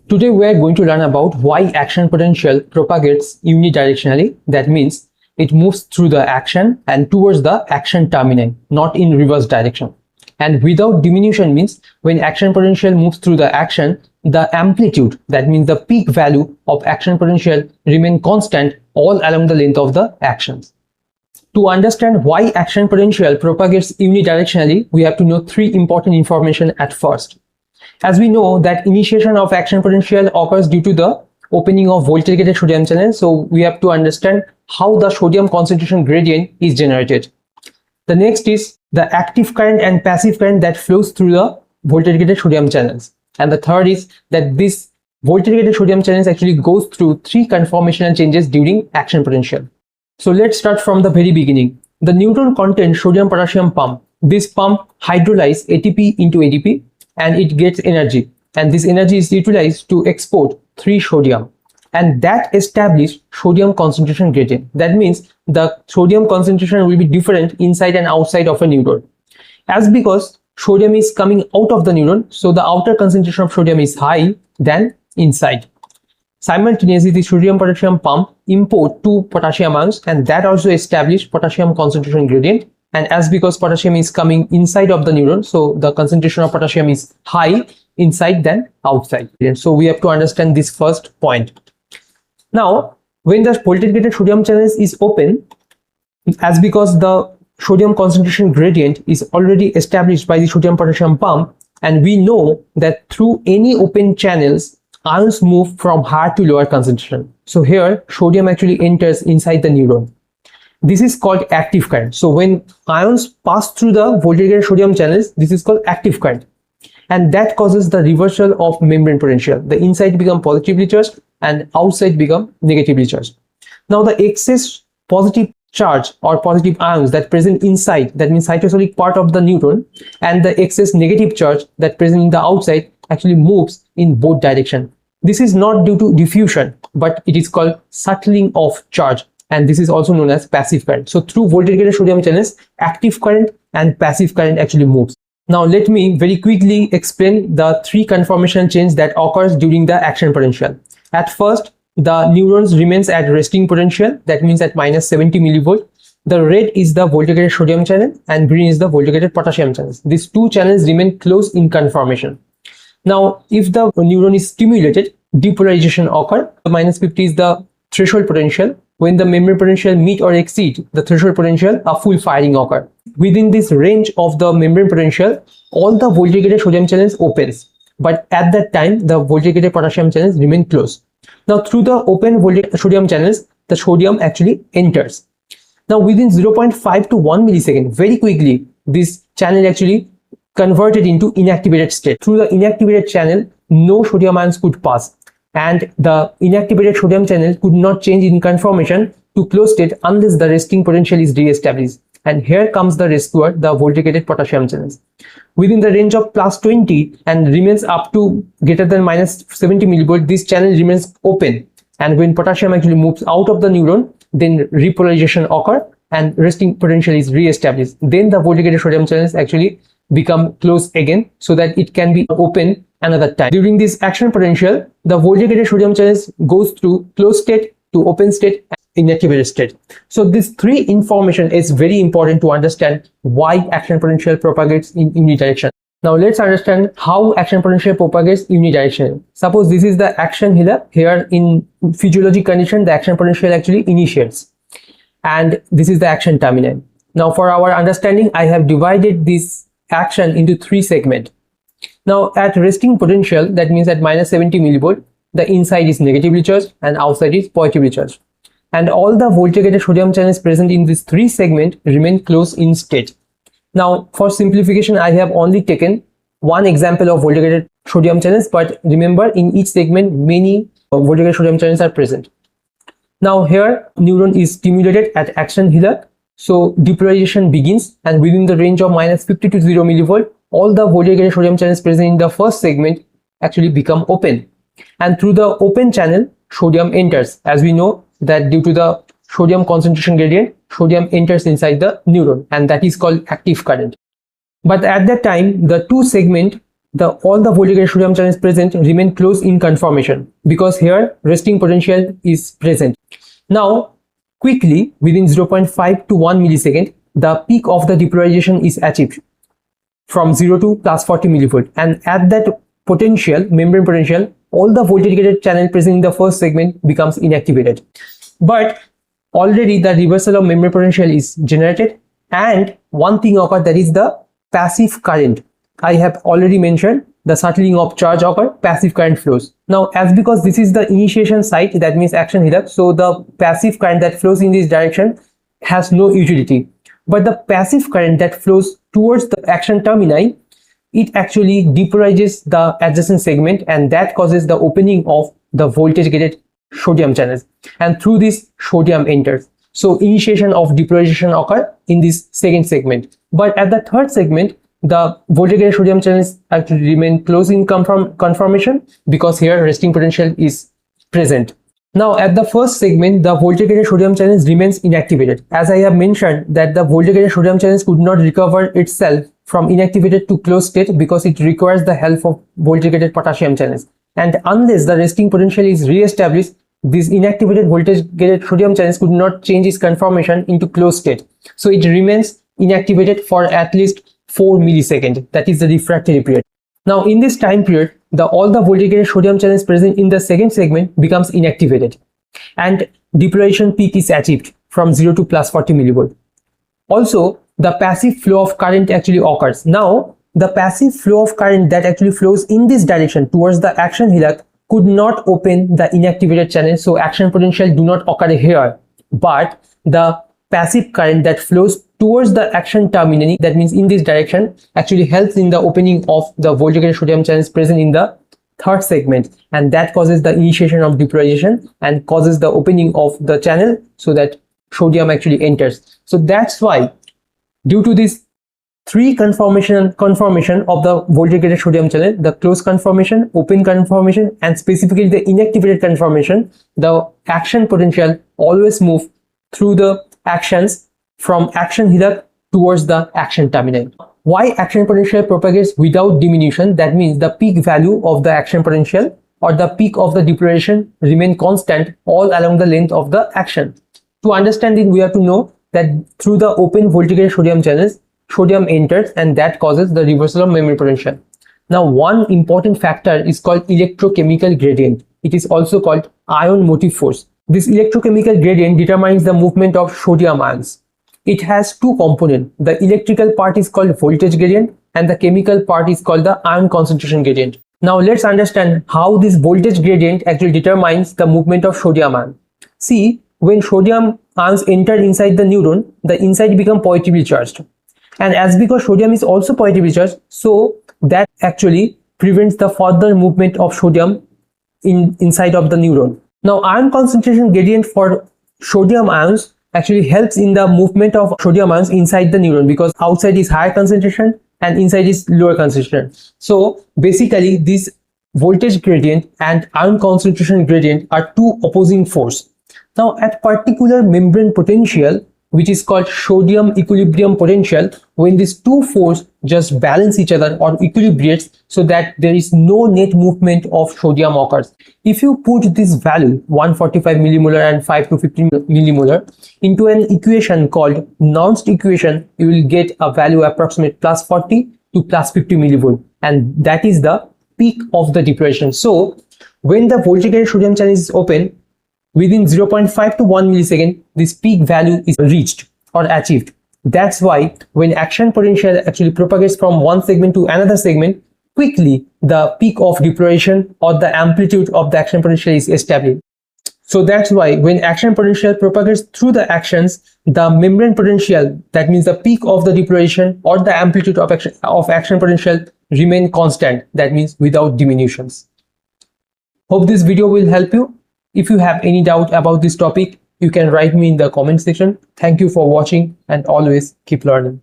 Today we are going to learn about why action potential propagates unidirectionally. That means it moves through the action and towards the action terminus, not in reverse direction. And without diminution means when action potential moves through the action, the amplitude, that means the peak value of action potential, remain constant all along the length of the actions. To understand why action potential propagates unidirectionally, we have to know three important information at first. As we know that initiation of action potential occurs due to the opening of voltage gated sodium channel, so we have to understand how the sodium concentration gradient is generated. The next is the active current and passive current that flows through the voltage gated sodium channels. And the third is that this voltage gated sodium channels actually goes through three conformational changes during action potential. So let's start from the very beginning. The neutron content sodium potassium pump. This pump hydrolyzes ATP into ADP and it gets energy, and this energy is utilized to export 3 sodium, and that established sodium concentration gradient. That means the sodium concentration will be different inside and outside of a neuron. As because sodium is coming out of the neuron, so the outer concentration of sodium is high than inside. Simultaneously, the sodium potassium pump import 2 potassium ions, and that also established potassium concentration gradient. And as because potassium is coming inside of the neuron, so the concentration of potassium is high inside than outside. So we have to understand this first point. Now, when the voltage gated sodium channel is open, as because the sodium concentration gradient is already established by the sodium potassium pump, and we know that through any open channels, ions move from higher to lower concentration. So here, sodium actually enters inside the neuron. This is called active current. So when ions pass through the voltage gated sodium channels, this is called active current, and that causes the reversal of membrane potential. The inside become positively charged and outside become negatively charged. Now the excess positive charge or positive ions that present inside, that means cytosolic part of the neuron, and the excess negative charge that present in the outside actually moves in both directions. This is not due to diffusion, but it is called shuttling of charge, and this is also known as passive current. So through voltage gated sodium channels, active current and passive current actually moves. Now let me very quickly explain the 3 conformational change that occurs during the action potential. At first, the neurons remains at resting potential, that means at minus 70 millivolt. The red is the voltage gated sodium channel and green is the voltage gated potassium channels. These 2 channels remain close in conformation. Now, if the neuron is stimulated, depolarization occurs. The minus 50 is the threshold potential. When the membrane potential meet or exceed the threshold potential, a full firing occurs. Within this range of the membrane potential, all the voltage gated sodium channels opens, but at that time the voltage gated potassium channels remain closed. Now through the open voltage sodium channels, the sodium actually enters. Now within 0.5 to 1 millisecond, very quickly, this channel actually converted into inactivated state. Through the inactivated channel, no sodium ions could pass, and the inactivated sodium channel could not change in conformation to closed state unless the resting potential is re-established. And here comes the rescuer, the voltage gated potassium channels. Within the range of plus 20 and remains up to greater than minus 70 millivolt, this channel remains open. And when potassium actually moves out of the neuron, then repolarization occurs and resting potential is re-established. Then the voltage gated sodium channels actually become closed again so that it can be open another time. During this action potential, the voltage gated sodium channels goes through closed state to open state and inactivated state. So this 3 information is very important to understand why action potential propagates in unidirection. Now let's understand how action potential propagates unidirectionally. Suppose this is the action hillock. Here in physiologic condition, the action potential actually initiates, and this is the action terminal. Now for our understanding, I have divided this action into 3 segments. Now at resting potential, that means at minus 70 millivolt, the inside is negatively charged and outside is positively charged. And all the voltage gated sodium channels present in this 3 segments remain closed in state. Now for simplification, I have only taken one example of voltage gated sodium channels, but remember in each segment many voltage gated sodium channels are present. Now here neuron is stimulated at action hillock, so depolarization begins, and within the range of minus 50 to 0 millivolt, all the voltage gated sodium channels present in the first segment actually become open, and through the open channel sodium enters. As we know that due to the sodium concentration gradient, sodium enters inside the neuron, and that is called active current. But at that time, the 2 segments all the voltage sodium channels present remain close in conformation, because here resting potential is present. Now quickly, within 0.5 to 1 millisecond, the peak of the depolarization is achieved from 0 to plus 40 millivolt, and at that potential, membrane potential, all the voltage gated channel present in the first segment becomes inactivated. But already the reversal of membrane potential is generated, and one thing occurs, that is the passive current. I have already mentioned the shuttling of charge occur, passive current flows. Now because this is the initiation site, that means action hillock, so the passive current that flows in this direction has no utility. But the passive current that flows towards the action termini, it actually depolarizes the adjacent segment, and that causes the opening of the voltage gated sodium channels, and through this sodium enters. So initiation of depolarization occur in this second segment. But at the third segment, the voltage gated sodium channels actually remain close in conformation, because here resting potential is present. Now at the first segment, the voltage gated sodium channels remains inactivated. As I have mentioned that the voltage gated sodium channels could not recover itself from inactivated to closed state, because it requires the help of voltage gated potassium channels. And unless the resting potential is re-established, these inactivated voltage gated sodium channels could not change its conformation into closed state. So it remains inactivated for at least 4 milliseconds. That is the refractory period. Now in this time period, all the voltage gated sodium channels present in the second segment becomes inactivated, and depolarization peak is achieved from 0 to plus 40 millivolt. Also, the passive flow of current actually occurs. Now the passive flow of current that actually flows in this direction towards the action hillock could not open the inactivated channel, so action potential do not occur here. But the passive current that flows towards the action termini, that means in this direction, actually helps in the opening of the voltage gated sodium channels present in the third segment, and that causes the initiation of depolarization and causes the opening of the channel, so that sodium actually enters. So that's why, due to this three conformation of the voltage gated sodium channel, the closed conformation, open conformation, and specifically the inactivated conformation, the action potential always move through the actions from action hillock towards the action terminal. Why action potential propagates without diminution? That means the peak value of the action potential or the peak of the depolarization remain constant all along the length of the action. To understand it, we have to know that through the open voltage gated sodium channels, sodium enters, and that causes the reversal of membrane potential. Now one important factor is called electrochemical gradient. It is also called ion motive force. This electrochemical gradient determines the movement of sodium ions. It has two components. The electrical part is called voltage gradient, and the chemical part is called the ion concentration gradient. Now let's understand how this voltage gradient actually determines the movement of sodium ion. See, when sodium ions enter inside the neuron, the inside become positively charged. And as because sodium is also positively charged, so that actually prevents the further movement of sodium inside of the neuron. Now ion concentration gradient for sodium ions actually helps in the movement of sodium ions inside the neuron, because outside is higher concentration and inside is lower concentration. So basically this voltage gradient and ion concentration gradient are two opposing forces. Now at particular membrane potential, which is called sodium equilibrium potential, when these two forces just balance each other or equilibrates, so that there is no net movement of sodium occurs. If you put this value 145 millimolar and 5 to 15 millimolar into an equation called Nernst equation, you will get a value approximate plus 40 to plus 50 millivolt, and that is the peak of the depolarization. So when the voltage gated sodium channel is open, within 0.5 to 1 millisecond, this peak value is reached or achieved. That's why when action potential actually propagates from one segment to another segment, quickly the peak of depolarization or the amplitude of the action potential is established. So that's why when action potential propagates through the actions, the membrane potential, that means the peak of the depolarization or the amplitude of action potential, remain constant, that means without diminutions. Hope this video will help you. If you have any doubt about this topic, you can write me in the comment section. Thank you for watching, and always keep learning.